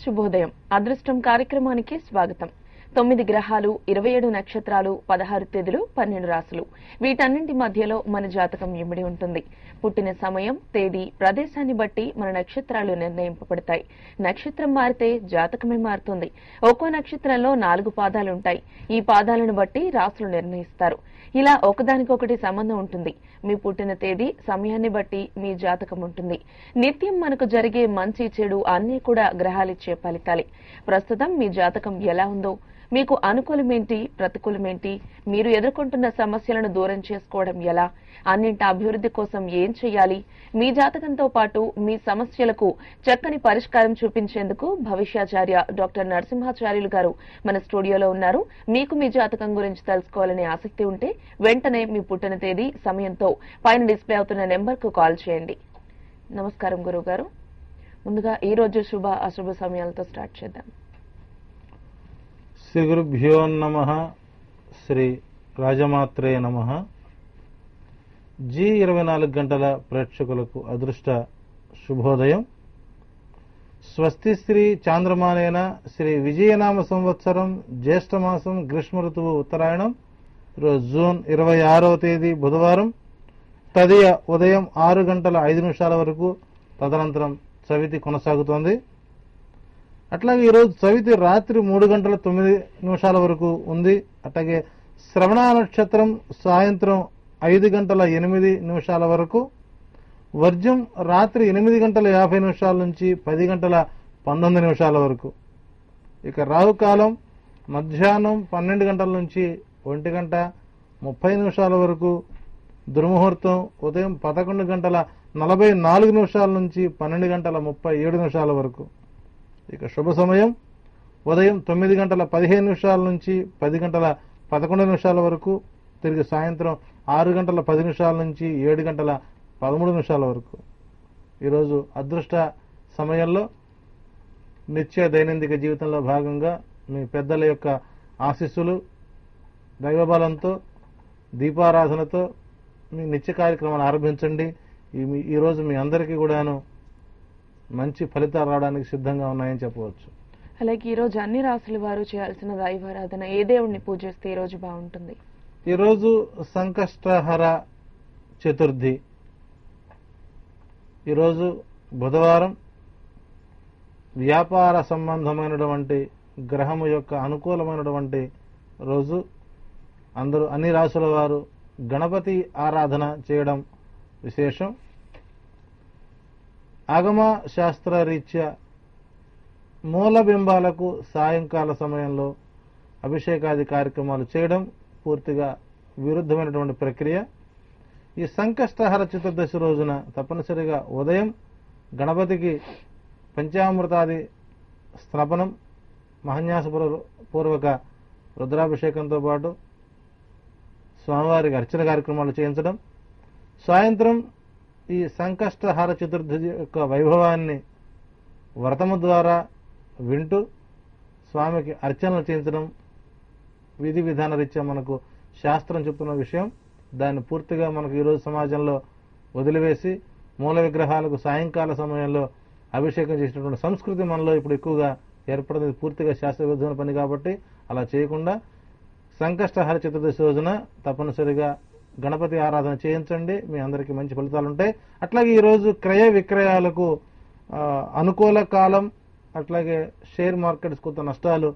శుభోదయం అదృష్టం కార్యక్రమానికి స్వాగతం. 9 గ్రహాలు, 27 నక్షత్రాలు, 16 తేదీలు, 12 రాశులు, వీటన్నింటి మధ్యలో మన జాతకం ఇమిడి ఉంటుంది. పుట్టిన సమయం, తేదీ, ప్రదేశాన్ని బట్టి మన నక్షత్రాలు నిర్ణయింపబడతాయి. నక్షత్రం మారితే జాతకమే మారుతుంది. ఒక్కో నక్షత్రంలో 4 పాదాలుంటాయి. ఈ పాదాలను బట్టి రాశులు నిర్ణయిస్తారు. ఇలా ఒకదానికొకటి సంబంధం ఉంటుంది. మీ పుట్టిన తేదీ, సమయాన్ని బట్టి మీ జాతకం ఉంటుంది. నిత్యం మనకు జరిగే మంచి చెడు అన్నీ కూడా గ్రహాలిచ్చే ఫలితాలే. ప్రస్తుతం మీ జాతకం ఎలా ఉందో, మీకు అనుకూలమేంటి, ప్రతికూలమేంటి, మీరు ఎదుర్కొంటున్న సమస్యలను దూరం చేసుకోవడం ఎలా, అన్నింటి అభివృద్ధి కోసం ఏం చేయాలి, మీ జాతకంతో పాటు మీ సమస్యలకు చక్కని పరిష్కారం చూపించేందుకు భవిష్యాచార్య డాక్టర్ నరసింహాచార్యులు గారు మన స్టూడియోలో ఉన్నారు. మీకు మీ జాతకం గురించి తెలుసుకోవాలనే ఆసక్తి ఉంటే వెంటనే మీ పుట్టిన తేదీ, సమయంతో పైన డిస్ప్లే అవుతున్న నెంబర్ కు కాల్ చేయండి. నమస్కారం గురువు గారు. ముందుగా ఈ రోజు శుభ అశుభ సమయాలతో స్టార్ట్ చేద్దాం. శ్రీ గురుభ్యో నమః. శ్రీ రాజమాత్రే నమః. G24 గంటల ప్రేక్షకులకు అదృష్ట శుభోదయం. స్వస్తి శ్రీ చాంద్రమానేన శ్రీ విజయనామ సంవత్సరం జ్యేష్ఠమాసం గ్రీష్మ ఋతువు ఉత్తరాయణం. ఈరోజు జూన్ 26వ తేదీ బుధవారం. తదియ ఉదయం 6 గంటల 5 నిమిషాల వరకు, తదనంతరం చవితి కొనసాగుతోంది. అట్లాగే ఈరోజు చవితి రాత్రి 3 గంటల 9 నిమిషాల వరకు ఉంది. అట్లాగే శ్రవణ నక్షత్రం సాయంత్రం 5 గంటల 8 నిమిషాల వరకు, వర్జం రాత్రి 8 గంటల 50 నిమిషాల నుంచి 10 గంటల 19 నిమిషాల వరకు. ఇక రాహుకాలం మధ్యాహ్నం 12 గంటల నుంచి 1 గంట 30 నిమిషాల వరకు, దుర్ముహూర్తం ఉదయం 11 గంటల 44 నిమిషాల నుంచి 12 గంటల 37 నిమిషాల వరకు. ఇక శుభ సమయం ఉదయం 9 గంటల 15 నిమిషాల నుంచి 10 గంటల 11 నిమిషాల వరకు, తిరిగి సాయంత్రం 6 గంటల 10 నిమిషాల నుంచి 7 గంటల 13 నిమిషాల వరకు. ఈరోజు అదృష్ట సమయంలో నిత్య దైనందిక జీవితంలో భాగంగా మీ పెద్దల యొక్క ఆశీస్సులు, దైవబలంతో, దీపారాధనతో మీ నిత్య కార్యక్రమాలు ఆరంభించండి. ఈరోజు మీ అందరికీ కూడాను మంచి ఫలితాలు రావడానికి సిద్ధంగా ఉన్నాయని చెప్పవచ్చు. అలాగే ఈ రోజు అన్ని రాశుల వారు చేయాల్సిన దైవారాధన, ఏ దేవుణ్ణి పూజిస్తే ఈ రోజు బాగుంటుంది? ఈరోజు సంకష్టహర చతుర్థి. ఈరోజు బుధవారం. వ్యాపార సంబంధమైనటువంటి గ్రహము యొక్క అనుకూలమైనటువంటి రోజు. అందరూ అన్ని రాశుల వారు గణపతి ఆరాధన చేయడం విశేషం. ఆగమ శాస్త్ర రీత్యా మూలబింబాలకు సాయంకాల సమయంలో అభిషేకాది కార్యక్రమాలు చేయడం పూర్తిగా విరుద్ధమైనటువంటి ప్రక్రియ. ఈ సంకష్టహర చతుర్దశి రోజున తప్పనిసరిగా ఉదయం గణపతికి పంచామృతాది స్నపనం, మహాన్యాసపూర్వక రుద్రాభిషేకంతో పాటు స్వామివారికి అర్చన కార్యక్రమాలు చేయించడం, సాయంత్రం ఈ సంకష్టహార చతుర్థి యొక్క వైభవాన్ని వ్రతము ద్వారా వింటూ స్వామికి అర్చనలు చేయించడం విధి విధాన రీత్యా మనకు శాస్త్రం చెప్తున్న విషయం. దాన్ని పూర్తిగా మనకు ఈరోజు సమాజంలో వదిలివేసి మూల విగ్రహాలకు సాయంకాల సమయంలో అభిషేకం చేసినటువంటి సంస్కృతి మనలో ఇప్పుడు ఎక్కువగా ఏర్పడింది. పూర్తిగా శాస్త్రవిరుద్ధమైన పని కాబట్టి అలా చేయకుండా సంకష్టహార చతుర్దశి రోజున తప్పనిసరిగా గణపతి ఆరాధన చేయించండి. మీ అందరికీ మంచి ఫలితాలు ఉంటాయి. అట్లాగే ఈరోజు క్రయ విక్రయాలకు అనుకూల కాలం. అట్లాగే షేర్ మార్కెట్స్ కొంత నష్టాలు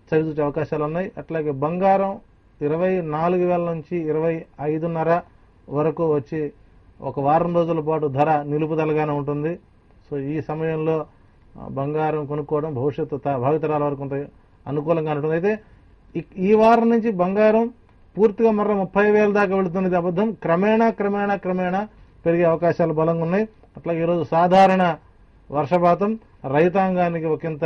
చవిచూసే అవకాశాలు ఉన్నాయి. అట్లాగే బంగారం 24,000 నుంచి 25,500 వరకు వచ్చి ఒక వారం రోజుల పాటు ధర నిలుపుదలగానే ఉంటుంది. సో ఈ సమయంలో బంగారం కొనుక్కోవడం భావితరాల వరకు కొంత అనుకూలంగా ఉంటుంది. అయితే ఈ వారం నుంచి బంగారం పూర్తిగా మరో 30,000 దాకా వెళుతున్నది అబద్ధం. క్రమేణా పెరిగే అవకాశాలు బలంగా ఉన్నాయి. అట్లాగే ఈరోజు సాధారణ వర్షపాతం రైతాంగానికి ఒకంత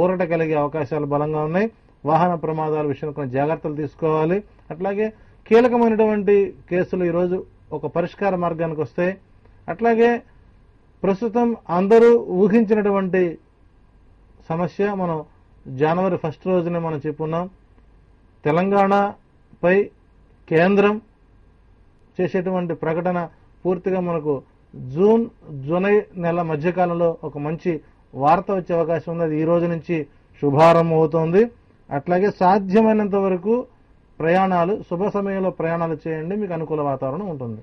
ఊరట కలిగే అవకాశాలు బలంగా ఉన్నాయి. వాహన ప్రమాదాల విషయంలో కొన్ని జాగ్రత్తలు తీసుకోవాలి. అట్లాగే కీలకమైనటువంటి కేసులు ఈరోజు ఒక పరిష్కార మార్గానికి వస్తాయి. అట్లాగే ప్రస్తుతం అందరూ ఊహించినటువంటి సమస్య మనం జనవరి 1 రోజునే మనం చెప్పున్నాం. తెలంగాణపై కేంద్రం చేసేటువంటి ప్రకటన పూర్తిగా మనకు జూలై నెల మధ్యకాలంలో ఒక మంచి వార్త వచ్చే అవకాశం ఉంది. అది ఈ రోజు నుంచి శుభారంభం అవుతోంది. అట్లాగే సాధ్యమైనంత వరకు ప్రయాణాలు శుభ సమయంలో ప్రయాణాలు చేయండి, మీకు అనుకూల వాతావరణం ఉంటుంది.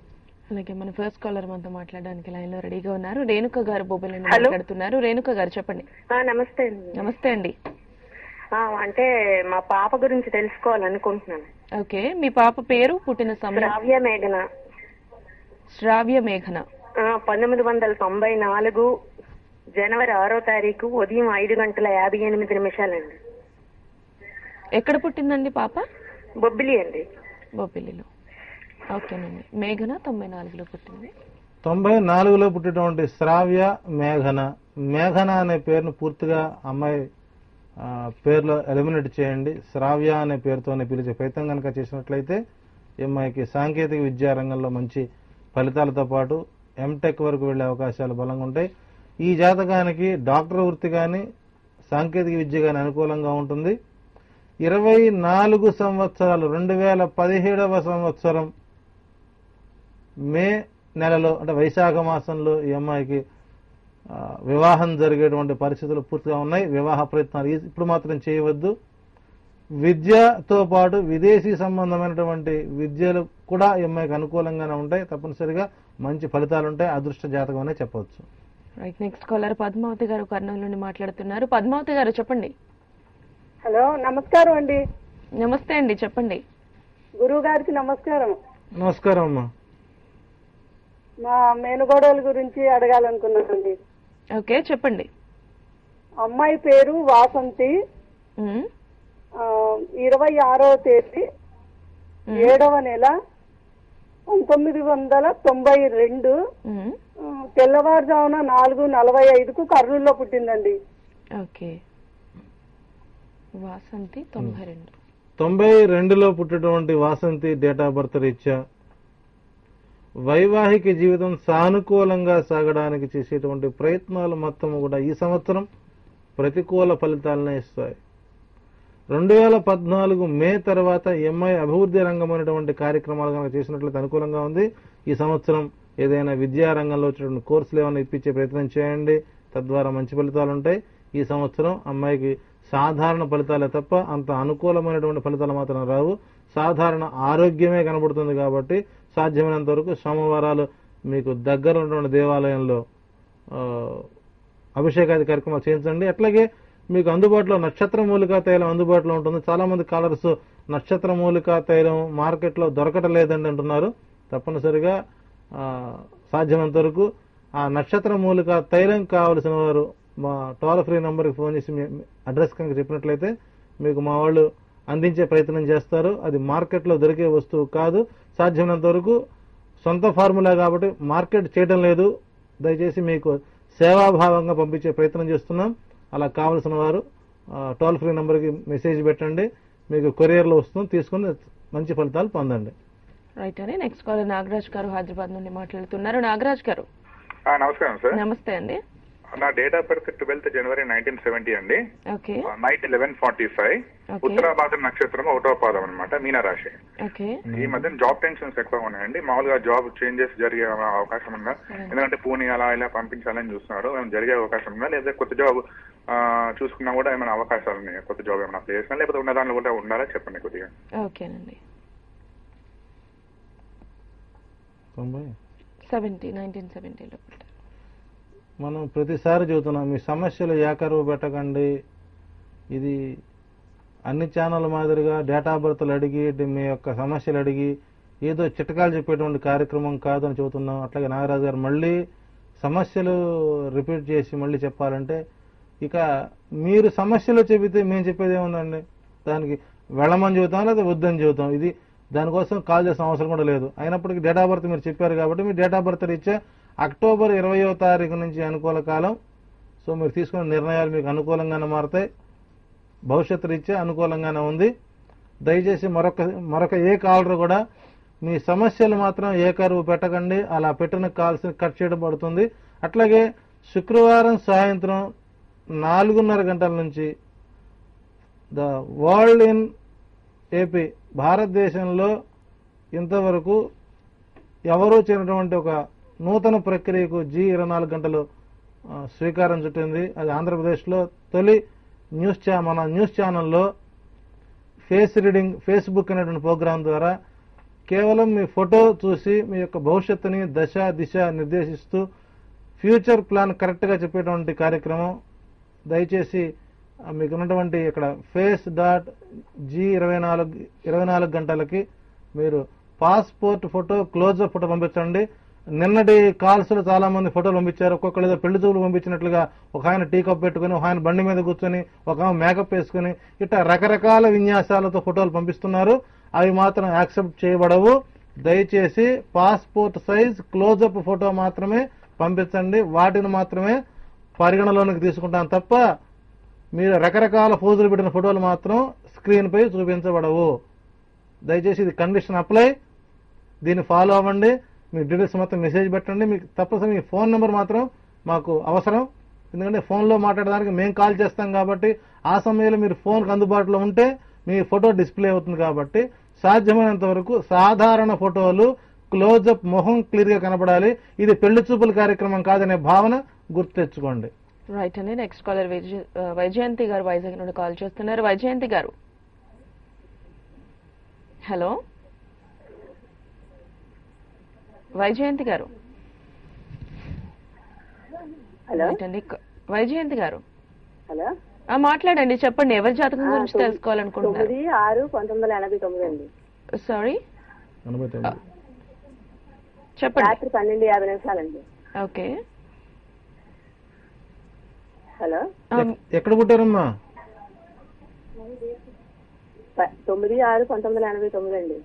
అలాగే మన ఫస్ట్ కాలర్ మనతో మాట్లాడడానికి లైన్ లో రెడీగా ఉన్నారు. రేణుక గారు బొబ్బిలి నుండి మాట్లాడుతున్నారు. రేణుక గారు చెప్పండి. నమస్తే అండి. నమస్తే అండి. అంటే మా పాప గురించి తెలుసుకోవాలనుకుంటున్నాను. ఓకే, మీ పాప పేరు, పుట్టిన సమయం? శ్రావ్య మేఘన. శ్రావ్య మేఘన. 1994 జనవరి 6వ తారీఖు ఉదయం 5:58 అండి. ఎక్కడ పుట్టిందండి పాప? బొబ్బిలి అండి. బొబ్బిలిలో. ఓకేనండి. మేఘన 94లో పుట్టింది. 94లో పుట్టినటువంటి శ్రావ్య మేఘన. మేఘన అనే పేరును పూర్తిగా అమ్మాయి పేరులో ఎలిమినేట్ చేయండి. శ్రావ్య అనే పేరుతోనే పిలిచే ప్రయత్నం కనుక చేసినట్లయితే ఈ అమ్మాయికి సాంకేతిక విద్యా రంగంలో మంచి ఫలితాలతో పాటు ఎంటెక్ వరకు వెళ్లే అవకాశాలు బలంగా ఉంటాయి. ఈ జాతకానికి డాక్టర్ వృత్తి కానీ సాంకేతిక విద్య కానీ అనుకూలంగా ఉంటుంది. 24 సంవత్సరాలు 2017వ సంవత్సరం మే నెలలో అంటే వైశాఖ మాసంలో ఈ అమ్మాయికి వివాహం జరిగేటువంటి పరిస్థితులు పూర్తిగా ఉన్నాయి. వివాహ ప్రయత్నాలు ఇప్పుడు మాత్రం చేయవద్దు. విద్యతో పాటు విదేశీ సంబంధమైనటువంటి విద్యలు కూడా ఈ అమ్మాయికి అనుకూలంగానే ఉంటాయి. తప్పనిసరిగా మంచి ఫలితాలు ఉంటాయి. అదృష్ట జాతకం అనే చెప్పవచ్చు. రైట్. నెక్స్ట్ కాలర్ పద్మావతి గారు కర్నూలు నుండి మాట్లాడుతున్నారు. పద్మావతి గారు చెప్పండి. హలో, నమస్కారం అండి. నమస్తే అండి, చెప్పండి. గురువు గారికి నమస్కారం. నమస్కారం అమ్మా. మా మేనగోడల గురించి అడగాలనుకున్నానండి. ఓకే, చెప్పండి. అమ్మాయి పేరు వాసంతి. 26వ తేదీ 7వ నెల 1992 తెల్లవారుజామున 4:45కు కర్నూలులో పుట్టిందండి. ఓకే. వాసంతి 92. 92లో పుట్టినటువంటి వాసంతి డేట్ ఆఫ్ బర్త్ రీత్యా వైవాహిక జీవితం సానుకూలంగా సాగడానికి చేసేటువంటి ప్రయత్నాలు మొత్తం కూడా ఈ సంవత్సరం ప్రతికూల ఫలితాలనే ఇస్తాయి. 2014 మే తర్వాత ఎంఐ అభివృద్ధి రంగమైనటువంటి కార్యక్రమాలు కనుక చేసినట్లయితే అనుకూలంగా ఉంది. ఈ సంవత్సరం ఏదైనా విద్యా రంగంలో వచ్చేటువంటి కోర్సులు ఏమైనా ఇప్పించే ప్రయత్నం చేయండి, తద్వారా మంచి ఫలితాలు ఉంటాయి. ఈ సంవత్సరం అమ్మాయికి సాధారణ ఫలితాలే తప్ప అంత అనుకూలమైనటువంటి ఫలితాలు మాత్రం రావు. సాధారణ ఆరోగ్యమే కనబడుతుంది. కాబట్టి సాధ్యమైనంత వరకు సోమవారాలు మీకు దగ్గర ఉన్నటువంటి దేవాలయంలో అభిషేకాది కార్యక్రమాలు చేయించండి. అట్లాగే మీకు అందుబాటులో నక్షత్ర మూలికా తైలం అందుబాటులో ఉంటుంది. చాలా మంది కాలర్స్ నక్షత్ర మూలికా తైలం మార్కెట్లో దొరకటం లేదండి అంటున్నారు. తప్పనిసరిగా సాధ్యమైనంత వరకు ఆ నక్షత్ర మూలికా తైలం కావలసిన వారు మా టోల్ ఫ్రీ నంబర్కి ఫోన్ చేసి మీ అడ్రస్ కనుక చెప్పినట్లయితే మీకు మా వాళ్ళు అందించే ప్రయత్నం చేస్తారు. అది మార్కెట్లో దొరికే వస్తువు కాదు. సాధ్యమైనంత వరకు సొంత ఫార్ములా కాబట్టి మార్కెట్ చేయడం లేదు. దయచేసి మీకు సేవాభావంగా పంపించే ప్రయత్నం చేస్తున్నాం. అలా కావలసిన వారు టోల్ ఫ్రీ నంబర్కి మెసేజ్ పెట్టండి, మీకు కొరియర్లో వస్తుంది, తీసుకుని మంచి ఫలితాలు పొందండి. రైట్ అండి. నెక్స్ట్ కాల్ నాగరాజ్ గారు హైదరాబాద్ నుండి మాట్లాడుతున్నారు. నాగరాజ్ గారు నమస్కారం సార్. నమస్తే అండి. నా డేట్ ఆఫ్ బర్త్ 12th జనవరి 1970 అండి. ఓకే. నైట్ 11:45 ఉత్తరాభాద్ర నక్షత్రం 1వ పాదం అనమాట, మీనరాశి. ఓకే. ఈ మధ్య జాబ్ టెన్షన్స్ ఎక్కువ ఉన్నాయండి. మామూలుగా జాబ్ చేంజెస్ జరిగే అవకాశం ఉందా? ఎందుకంటే పూణే అలా ఇలా పంపించాలని చూస్తున్నారు. ఏమైనా జరిగే అవకాశం ఉందా? లేదా కొత్త జాబ్ చూసుకున్నా కూడా ఏమైనా అవకాశాలు ఉన్నాయి? కొత్త జాబ్ ఏమైనా అప్లై చేసినా లేకపోతే ఉన్న దాంట్లో కూడా ఉండాలా చెప్పండి కొద్దిగా. ఓకేనండి. 1970లో మనం ప్రతిసారి చెబుతున్నాం, మీ సమస్యలు ఏకరువు పెట్టకండి. ఇది అన్ని ఛానల్ మాదిరిగా డేటా బర్త్లు అడిగి మీ యొక్క సమస్యలు అడిగి ఏదో చిట్కాలు చెప్పేటువంటి కార్యక్రమం కాదని చెబుతున్నాం. అట్లాగే నాగరాజు గారు మళ్ళీ సమస్యలు రిపీట్ చేసి మళ్ళీ చెప్పాలంటే ఇక మీరు సమస్యలు చెబితే మేము చెప్పేది ఏముందండి? దానికి వెళ్ళమని చెబుతాం లేదా వద్దని చెబుతాం. ఇది దానికోసం కాల్ చేసిన అవసరం కూడా లేదు. అయినప్పటికీ డేటా బర్త్ మీరు చెప్పారు కాబట్టి మీ డేటా బర్త్ రీత్యా అక్టోబర్ 20వ తారీఖు నుంచి అనుకూల కాలం. సో మీరు తీసుకున్న నిర్ణయాలు మీకు అనుకూలంగానే మారుతాయి. భవిష్యత్తు రీత్యా అనుకూలంగానే ఉంది. దయచేసి మరొక ఏ కాలర్ కూడా మీ సమస్యలు మాత్రం ఏకరువు పెట్టకండి. అలా పెట్టిన కాల్స్ కట్ చేయడం పడుతుంది. అట్లాగే శుక్రవారం సాయంత్రం 4:30 గంటల నుంచి ద వరల్డ్ ఇన్ ఏపీ, భారతదేశంలో ఇంతవరకు ఎవరూ చేయనటువంటి ఒక నూతన ప్రక్రియకు G24 గంటలు శ్రీకారం చుట్టింది. అది ఆంధ్రప్రదేశ్లో తొలి మన న్యూస్ ఛానల్లో ఫేస్ రీడింగ్ ఫేస్బుక్ అనేటువంటి ప్రోగ్రాం ద్వారా కేవలం మీ ఫోటో చూసి మీ యొక్క భవిష్యత్తుని దిశ నిర్దేశిస్తూ ఫ్యూచర్ ప్లాన్ కరెక్ట్గా చెప్పేటువంటి కార్యక్రమం. దయచేసి మీకు ఉన్నటువంటి ఇక్కడ face.g 24 గంటలకి మీరు పాస్పోర్ట్ ఫోటో, క్లోజ్అప్ ఫోటో పంపించండి. నిన్నటి కాల్స్ లో చాలా మంది ఫోటోలు పంపించారు. ఒక్కొక్కరు ఏదో పెళ్లి చూపులు పంపించినట్లుగా, ఒక ఆయన టీ కప్ పెట్టుకుని, ఒక ఆయన బండి మీద కూర్చొని, ఒక ఆయన మేకప్ వేసుకుని, ఇట్లా రకరకాల విన్యాసాలతో ఫోటోలు పంపిస్తున్నారు. అవి మాత్రం యాక్సెప్ట్ చేయబడవు. దయచేసి పాస్పోర్ట్ సైజ్ క్లోజ్అప్ ఫోటో మాత్రమే పంపించండి. వాటిని మాత్రమే పరిగణలోనికి తీసుకుంటాం తప్ప మీరు రకరకాల పోజులు పెట్టిన ఫోటోలు మాత్రం స్క్రీన్ పై చూపించబడవు. దయచేసి ఇది కండిషన్ అప్లై. దీన్ని ఫాలో అవ్వండి. మీ డీటెయిల్స్ మొత్తం మెసేజ్ పెట్టండి. మీకు తప్పనిసరి మీ ఫోన్ నెంబర్ మాత్రం మాకు అవసరం. ఎందుకంటే ఫోన్లో మాట్లాడడానికి మేము కాల్ చేస్తాం కాబట్టి ఆ సమయంలో మీరు ఫోన్కి అందుబాటులో ఉంటే మీ ఫోటో డిస్ప్లే అవుతుంది. కాబట్టి సాధ్యమైనంత వరకు సాధారణ ఫోటోలు, క్లోజ్అప్, మొహం క్లియర్ గా కనపడాలి. ఇది పెళ్లి చూపుల కార్యక్రమం కాదనే భావన గుర్తు తెచ్చుకోండి. రైట్ అండి. నెక్స్ట్ కాలర్ వైజయంతి గారు వైజాగ్ నుండి కాల్ చేస్తున్నారు. వైజయంతి గారు, హలో. వైజయంతి గారు, హలో అండి. వైజయంతి గారు, హలో మాట్లాడండి, చెప్పండి. ఎవరి జాతకం గురించి తెలుసుకోవాలనుకుంటున్నారు? 9/6/1989 అండి. సారీ, 89. చెప్పండి. రాత్రి 12:50 ఓకే. హలో, ఎక్కడ పుట్టారమ్మా? 9/6/1989 అండి.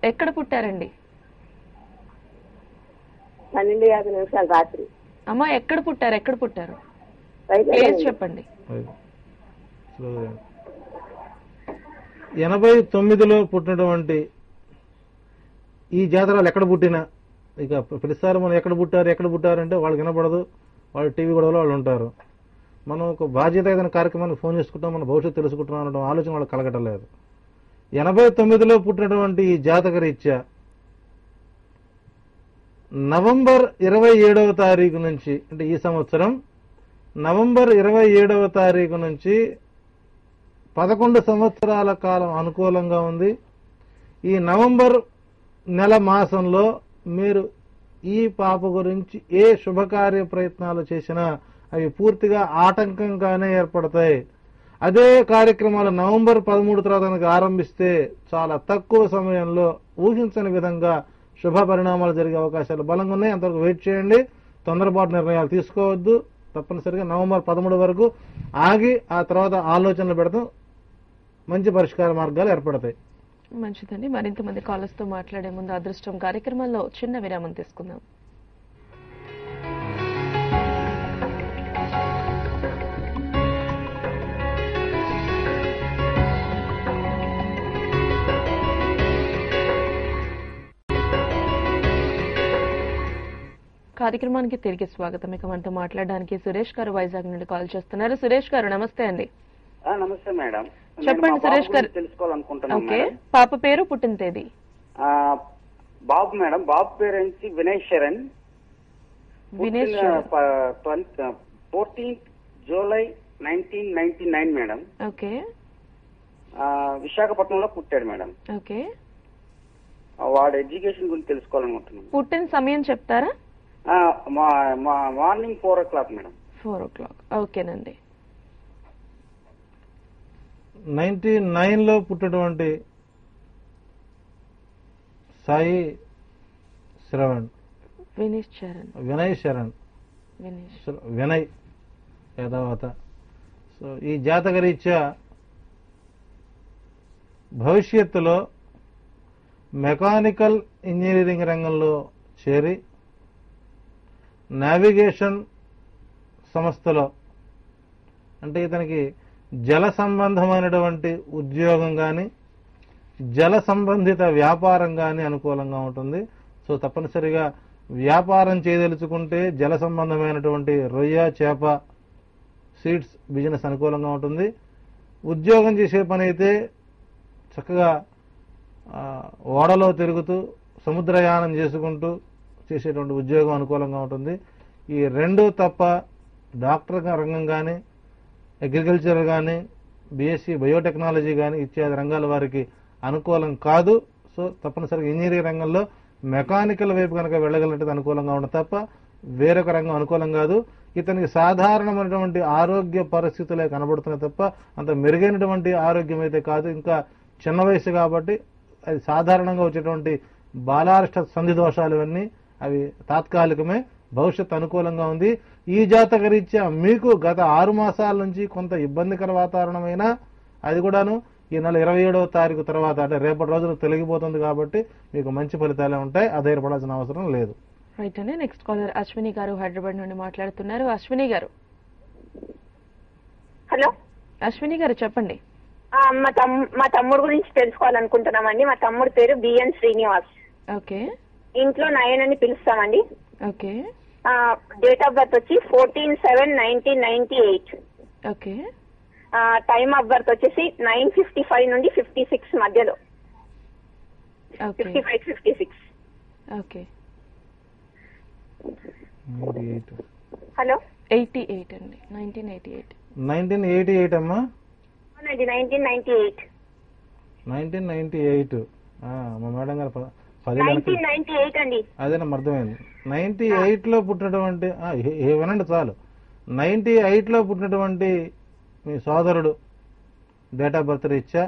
ఎక్కడ పుట్టారండి? 12:50 రాత్రి. అమ్మా, ఎక్కడ పుట్టారు? వైజాగ్ ప్లేస్ అండి. చెప్పండి. 89లో పుట్టినటువంటి ఈ జాతరాలు ఎక్కడ పుట్టినా, ఇక ప్రతిసారి మనం ఎక్కడ పుట్టారు అంటే వాళ్ళకి వినపడదు. వాళ్ళు టీవీ గొడవలో వాళ్ళు ఉంటారు. మనం ఒక బాధ్యత ఏదైనా కార్యక్రమానికి ఫోన్ చేసుకుంటాం, మన భవిష్యత్తు తెలుసుకుంటున్నాం అనే ఆలోచన వాళ్ళకి కలగటలేదు. 89లో పుట్టినటువంటి ఈ జాతక రీత్యా నవంబర్ 27వ తారీఖు నుంచి, అంటే ఈ సంవత్సరం నవంబర్ 27వ తారీఖు నుంచి 11 సంవత్సరాల కాలం అనుకూలంగా ఉంది. ఈ నవంబర్ నెల మాసంలో మీరు ఈ పాప గురించి ఏ శుభకార్య ప్రయత్నాలు చేసినా అవి పూర్తిగా ఆటంకంగానే ఏర్పడతాయి. అదే కార్యక్రమాలు నవంబర్ 13 తర్వాత కనుక ఆరంభిస్తే చాలా తక్కువ సమయంలో ఊహించని విధంగా శుభ పరిణామాలు జరిగే అవకాశాలు బలంగా ఉన్నాయి. అంతవరకు వెయిట్ చేయండి. తొందరపాటు నిర్ణయాలు తీసుకోవద్దు. తప్పనిసరిగా నవంబర్ 13 వరకు ఆగి ఆ తర్వాత ఆలోచనలు పెడతాం. మంచి పరిష్కార మార్గాలు ఏర్పడతాయి. మంచిదండి. మరింత మంది కాలర్స్ తో మాట్లాడే ముందు అదృష్టం కార్యక్రమంలో చిన్న విరామం తీసుకుందాం. కార్యక్రమానికి తిరిగి స్వాగతం. ఇక మనతో మాట్లాడడానికి సురేష్ గారు వైజాగ్ నుండి కాల్ చేస్తున్నారు. సురేష్ గారు, నమస్తే అండి. నమస్తే మేడం. చెప్పండి సురేష్ గారు. తెలుసుకోవాలనుకుంటున్నాను. ఓకే, పాప పేరు, పుట్టిన తేదీ? బాబు మేడం. బాబు పేరు నుంచి Vinay Sharan. 14th July 1999 madam. Okay. విశాఖపట్నంలో పుట్టాడు మేడం. ఓకే. వాడు ఎడ్యుకేషన్ గురించి తెలుసుకోవాలనుకుంటున్నాను. పుట్టిన సమయం చెప్తారా? Morning 4 o'clock madam. 4 o'clock. ఓకేనండి. 99లో పుట్టినటువంటి సాయి శ్రవణ్, వినయ్ శరణ్, వినయ్ యథావత. సో ఈ జాతక రీత్యా భవిష్యత్తులో మెకానికల్ ఇంజనీరింగ్ రంగంలో చేరి నావిగేషన్ సంస్థలో, అంటే ఇతనికి జల సంబంధమైనటువంటి ఉద్యోగం కానీ జల సంబంధిత వ్యాపారం కానీ అనుకూలంగా ఉంటుంది. సో తప్పనిసరిగా వ్యాపారం చేయదలుచుకుంటే జల సంబంధమైనటువంటి రొయ్య, చేప, సీడ్స్ బిజినెస్ అనుకూలంగా ఉంటుంది. ఉద్యోగం చేసే పని అయితే చక్కగా ఓడలో తిరుగుతూ సముద్రయానం చేసుకుంటూ చేసేటువంటి ఉద్యోగం అనుకూలంగా ఉంటుంది. ఈ రెండు తప్ప డాక్టర్ రంగం కానీ, అగ్రికల్చర్ కానీ, బీఎస్సీ బయోటెక్నాలజీ కానీ ఇత్యాది రంగాల వారికి అనుకూలం కాదు. సో తప్పనిసరిగా ఇంజనీరింగ్ రంగంలో మెకానికల్ వైపు కనుక వెళ్ళగలిగినట్టు అనుకూలంగా ఉండదు తప్ప వేరొక రంగం అనుకూలం కాదు. ఇతనికి సాధారణమైనటువంటి ఆరోగ్య పరిస్థితులే కనబడుతున్నాయి తప్ప అంత మెరుగైనటువంటి ఆరోగ్యం అయితే కాదు. ఇంకా చిన్న వయసు కాబట్టి అది సాధారణంగా వచ్చేటువంటి బాలారిష్ట సంధి దోషాలు ఇవన్నీ అవి తాత్కాలికమే. భవిష్యత్ అనుకూలంగా ఉంది. ఈ జాతక రీత్యా మీకు గత 6 మాసాల నుంచి కొంత ఇబ్బందికర వాతావరణమైనా అది కూడాను ఈ నెల 27వ తారీఖు తర్వాత అంటే రేపటి రోజులు తొలగిపోతుంది కాబట్టి మీకు మంచి ఫలితాలే ఉంటాయి. అధైర్యపడాల్సిన అవసరం లేదు. రైట్ అండి. నెక్స్ట్ కాలర్ అశ్విని గారు హైదరాబాద్ నుండి మాట్లాడుతున్నారు. అశ్విని గారు. హలో అశ్విని గారు చెప్పండి. మా తమ్ముడు గురించి తెలుసుకోవాలనుకుంటున్నామండి. మా తమ్ముడు పేరు బిఎన్ శ్రీనివాస్. ఓకే. ఇంట్లో నయన్ అని పిలుస్తామండి. ఓకే. డేట్ ఆఫ్ బర్త్ వచ్చి 14/7/1998. ఓకే. టైమ్ ఆఫ్ బర్త్ వచ్చేసి 9:55 నుండి 56 మధ్యలో. 55-56. ఓకే. హలో 88 అండి. 1988. 1988 అమ్మా. 1998. 1998. మా మేడం గారు 1998 అండి. అదేనమ్మా అర్థమైంది. 98 లో పుట్టినటువంటి వినండి చాలు. 98 లో పుట్టినటువంటి మీ సోదరుడు డేట్ ఆఫ్ బర్త్ రీత్యా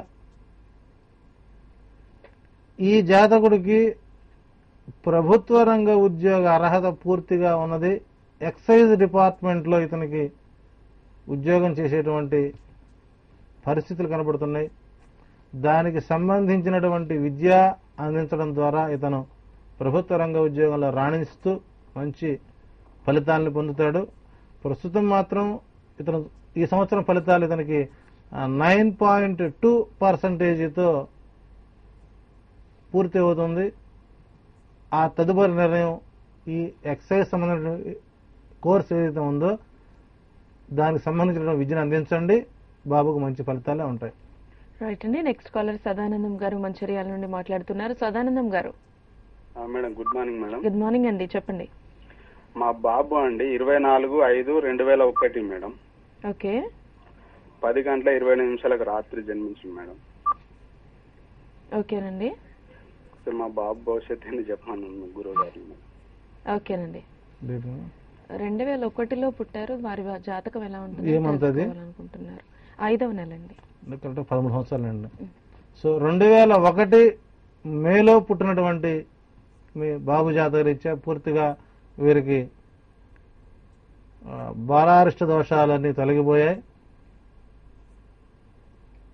ఈ జాతకుడికి ప్రభుత్వ రంగ ఉద్యోగ అర్హత పూర్తిగా ఉన్నది. ఎక్సైజ్ డిపార్ట్మెంట్ లో ఇతనికి ఉద్యోగం చేసేటువంటి పరిస్థితులు కనబడుతున్నాయి. దానికి సంబంధించినటువంటి విద్య అందించడం ద్వారా ఇతను ప్రభుత్వ రంగ ఉద్యోగంలో రాణిస్తూ మంచి ఫలితాలను పొందుతాడు. ప్రస్తుతం మాత్రం ఇతను ఈ సంవత్సరం ఫలితాలు ఇతనికి 9.2%తో పూర్తి అవుతుంది. ఆ తదుపరి నిర్ణయం ఈ ఎక్సైజ్ సంబంధించిన కోర్సు ఏదైతే ఉందో దానికి సంబంధించిన విద్యను అందించండి. బాబుకు మంచి ఫలితాలే ఉంటాయి. రైట్ అండి. నెక్స్ట్ కాలర్ సదానందం గారు మంచిర్యాల నుండి మాట్లాడుతున్నారు. సదానందం గారు. Madam good morning madam. Good morning అండి. చెప్పండి. మా బాబు అండి 24/5/2001 మేడం. ఓకే. 10:20 రాత్రి జన్మించింది మేడం. ఓకేనండి. మా బాబు భవిష్యత్తు చెప్పమని గురువు గారు. ఓకేనండి. 2001లో పుట్టారు. వారి జాతకం ఎలా ఉంటుంది అనుకుంటున్నారు? 5వ నెల అండి. 13 సంవత్సరాలండి. సో 2001 మేలో పుట్టినటువంటి మీ బాబు జాతక రీత్యా పూర్తిగా వీరికి బాలారిష్ట దోషాలన్నీ తొలగిపోయాయి.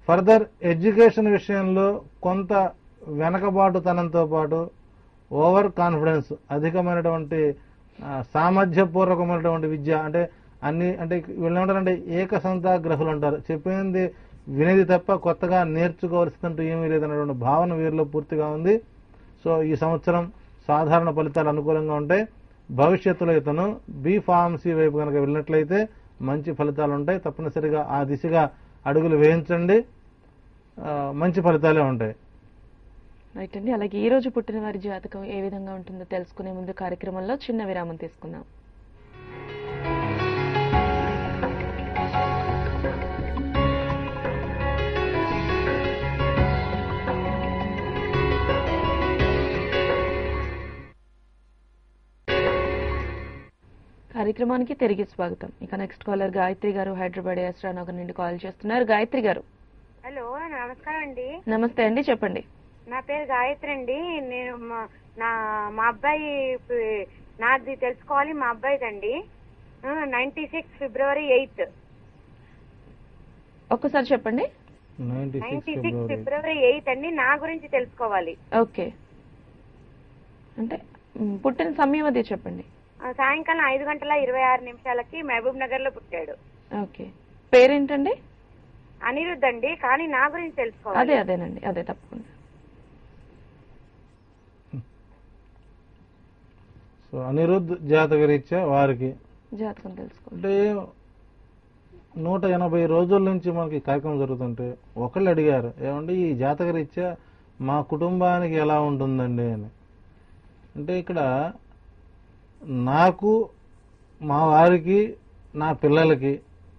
ఫర్దర్ ఎడ్యుకేషన్ విషయంలో కొంత వెనకబాటుతనంతో పాటు ఓవర్ కాన్ఫిడెన్స్, అధికమైనటువంటి సామర్థ్యపూర్వకమైనటువంటి విద్య అంటే వీళ్ళు ఏమంటారంటే ఏకసంతాగ్రహులు అంటారు. చెప్పింది వినేది తప్ప కొత్తగా నేర్చుకోవాల్సినంటూ ఏమీ లేదన్నటువంటి భావన వీరిలో పూర్తిగా ఉంది. సో ఈ సంవత్సరం సాధారణ ఫలితాలు అనుకూలంగా ఉంటాయి. భవిష్యత్తులో ఇతను బి-ఫార్మసీ వైపు కనుక వెళ్ళినట్లయితే మంచి ఫలితాలు ఉంటాయి. తప్పనిసరిగా ఆ దిశగా అడుగులు వేయించండి. మంచి ఫలితాలే ఉంటాయి. రైట్ అండి. అలాగే ఈ రోజు పుట్టిన వారి జాతకం ఏ విధంగా ఉంటుందో తెలుసుకునే ముందు కార్యక్రమంలో చిన్న విరామం తీసుకుందాం. కార్యక్రమానికి తిరిగి స్వాగతం. ఇక నెక్స్ట్ కాలర్ గాయత్రి గారు హైదరాబాద్ ఎస్రా నగర్ నుండి కాల్ చేస్తున్నారు. గాయత్రి గారు. హలో నమస్కారం అండి. నమస్తే అండి. చెప్పండి. నా పేరు గాయత్రి అండి. నేను మా అబ్బాయి నాది తెలుసుకోవాలి. మా అబ్బాయిదండి 96 February 8. ఒక్కసారి చెప్పండి. 96 February 8 అండి. నా గురించి తెలుసుకోవాలి. ఓకే. అంటే పుట్టిన సమయం అది చెప్పండి. సాయంకాలం 5:26 మహబూబ్ నగర్ లో పుట్టాడు. ఓకే. పేరేంటండి? అనిరుద్ధ్ అండి. కానీ నా గురించి తెలుసుకోవాలి. అదేనండి. అదే తప్పకుండా. సో అనిరుద్ధ్ జాతక రీత్యా వారికి జాతకం తెలుసుకో అంటే 180 రోజుల నుంచి మనకి కార్యక్రమం జరుగుతుంటే ఒకళ్ళు అడిగారు, ఏమంటే ఈ జాతక రీత్యా మా కుటుంబానికి ఎలా ఉంటుందండి అని. అంటే ఇక్కడ నాకు మా వారికి నా పిల్లలకి,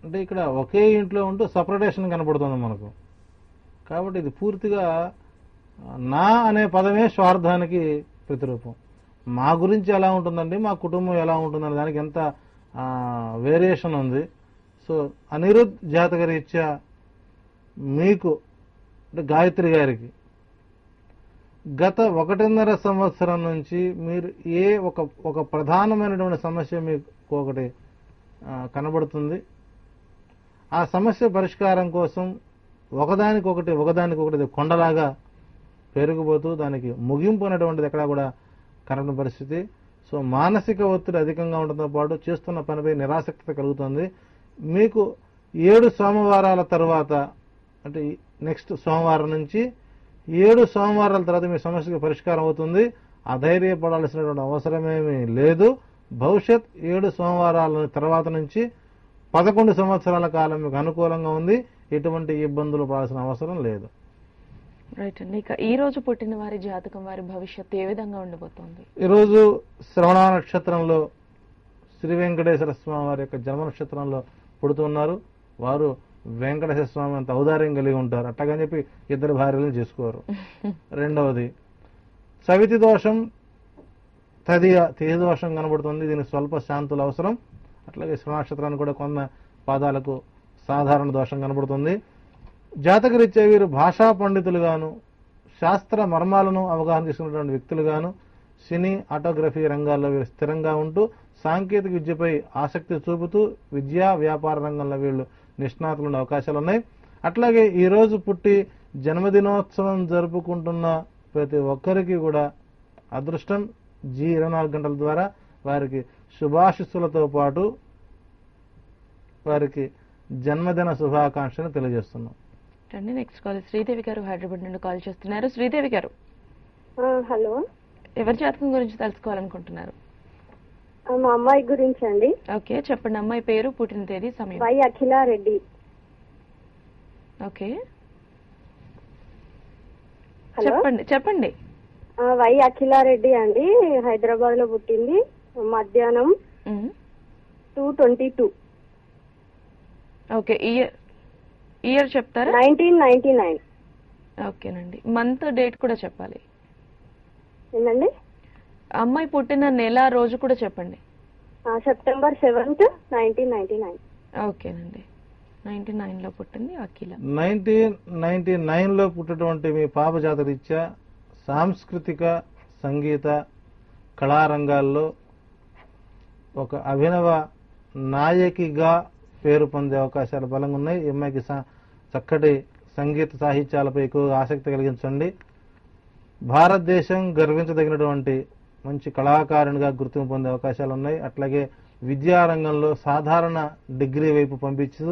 అంటే ఇక్కడ ఒకే ఇంట్లో ఉంటూ సపరేటేషన్ కనబడుతుంది మనకు. కాబట్టి ఇది పూర్తిగా నా అనే పదమే స్వార్థానికి ప్రతిరూపం. మా గురించి ఎలా ఉంటుందండి, మా కుటుంబం ఎలా ఉంటుందనే దానికి ఎంత వేరియేషన్ ఉంది. సో అనిరుద్ జాతక రీత్యా మీకు అంటే గాయత్రి గారికి గత 1.5 సంవత్సరం నుంచి మీరు ఒక ప్రధానమైనటువంటి సమస్య మీకు ఒకటి కనబడుతుంది. ఆ సమస్య పరిష్కారం కోసం ఒకదానికొకటి కొండలాగా పెరిగిపోతూ దానికి ముగింపు అనేటువంటిది ఎక్కడా కూడా కనబడిన పరిస్థితి. సో మానసిక ఒత్తిడి అధికంగా ఉండడంతో పాటు చేస్తున్న పనిపై నిరాసక్తత కలుగుతుంది. మీకు 7 సోమవారాల తర్వాత, అంటే నెక్స్ట్ సోమవారం నుంచి 7 సోమవారాల తర్వాత మీ సమస్యకు పరిష్కారం అవుతుంది. అధైర్యపడాల్సినటువంటి అవసరమేమీ లేదు. భవిష్యత్ 7 సోమవారాల తర్వాత నుంచి 11 సంవత్సరాల కాలం మీకు అనుకూలంగా ఉంది. ఎటువంటి ఇబ్బందులు పడాల్సిన అవసరం లేదు. రైట్ అండి. ఇక ఈ రోజు పుట్టిన వారి జాతకం, వారి భవిష్యత్తు ఏ విధంగా ఉండబోతోంది? ఈరోజు శ్రవణ నక్షత్రంలో శ్రీ వెంకటేశ్వర స్వామి వారి యొక్క జన్మ నక్షత్రంలో పుడుతున్నారు. వారు వెంకటేశ్వర స్వామి అంత ఔదార్యం కలిగి ఉంటారు. అట్టగని చెప్పి 2 భార్యలను చేసుకోరు. రెండవది సవితి దోషం, తిథి దోషం కనబడుతుంది. దీనికి స్వల్ప శాంతులు అవసరం. అట్లాగే శ్రవణ నక్షత్రానికి కూడా కొంత పాదాలకు సాధారణ దోషం కనబడుతుంది. జాతకరీత్యా వీరు భాషా పండితులుగాను, శాస్త్ర మర్మాలను అవగాహన చేసుకున్నటువంటి వ్యక్తులుగాను, సినీ, ఆటోగ్రఫీ రంగాల్లో వీరు స్థిరంగా ఉంటూ సాంకేతిక విద్యపై ఆసక్తి చూపుతూ విద్యా వ్యాపార రంగంలో వీళ్ళు నిష్ణాతులు ఉండే అవకాశాలు ఉన్నాయి. అట్లాగే ఈ రోజు పుట్టి జన్మదినోత్సవం జరుపుకుంటున్న ప్రతి ఒక్కరికి కూడా అదృష్టం G24 గంటల ద్వారా వారికి శుభాశిస్సులతో పాటు వారికి జన్మదిన శుభాకాంక్షలు తెలియజేస్తున్నాం. నెక్స్ట్ కాల్ శ్రీదేవి గారు హైదరాబాద్ నుండి కాల్ చేస్తున్నారు. శ్రీదేవి గారు, హలో, ఎవరి జాతకం గురించి తెలుసుకోవాలనుకుంటున్నారు? మా అమ్మాయి గురించి అండి. ఓకే, చెప్పండి. అమ్మాయి పేరు, పుట్టిన తేదీ, సమయం. వై అఖిలారెడ్డి. ఓకే, చెప్పండి. వై అఖిలారెడ్డి అండి, హైదరాబాద్ లో పుట్టింది. మధ్యాహ్నం 2:22. ఓకే, ఇయర్ చెప్తారా? 1999. ఓకేనండి. మంత్, డేట్ కూడా చెప్పాలి. ఏంటండి? అమ్మాయి పుట్టిన నెల, రోజు కూడా చెప్పండి. September 7th, 1999. ఓకేనండి. 99 లో పుట్టింది అఖిల. 1999 లో పుట్టినటువంటి మీ పాప జాతరీత్యా సాంస్కృతిక, సంగీత, కళారంగాల్లో ఒక అభినవ నాయకిగా పేరు పొందే అవకాశాలు బలంగా ఉన్నాయి. ఈ అమ్మాయికి చక్కటి సంగీత సాహిత్యాలపై ఎక్కువగా ఆసక్తి కలిగించండి. భారతదేశం గర్వించదగినటువంటి మంచి కళాకారునిగా గుర్తింపు పొందే అవకాశాలు ఉన్నాయి. అట్లాగే విద్యారంగంలో సాధారణ డిగ్రీ వైపు పంపించు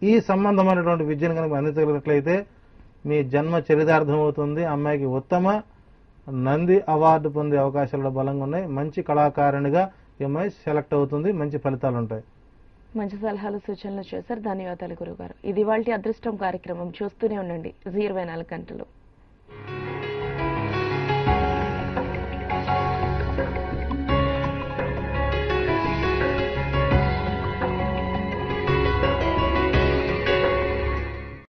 ఈ సంబంధమైనటువంటి విద్యను కనుక అందించగలిగినట్లయితే మీ జన్మ చరితార్థం అవుతుంది. అమ్మాయికి ఉత్తమ నంది అవార్డు పొందే అవకాశాలు బలంగా ఉన్నాయి. మంచి కళాకారునిగా ఈ అమ్మాయి సెలెక్ట్ అవుతుంది. మంచి ఫలితాలు ఉంటాయి. మంచి సలహాలు, సూచనలు చేశారు. ధన్యవాదాలు గురుగారు. ఇది ఇవాల్టి అదృష్టం కార్యక్రమం. చూస్తూనే ఉండండి 24 గంటలు.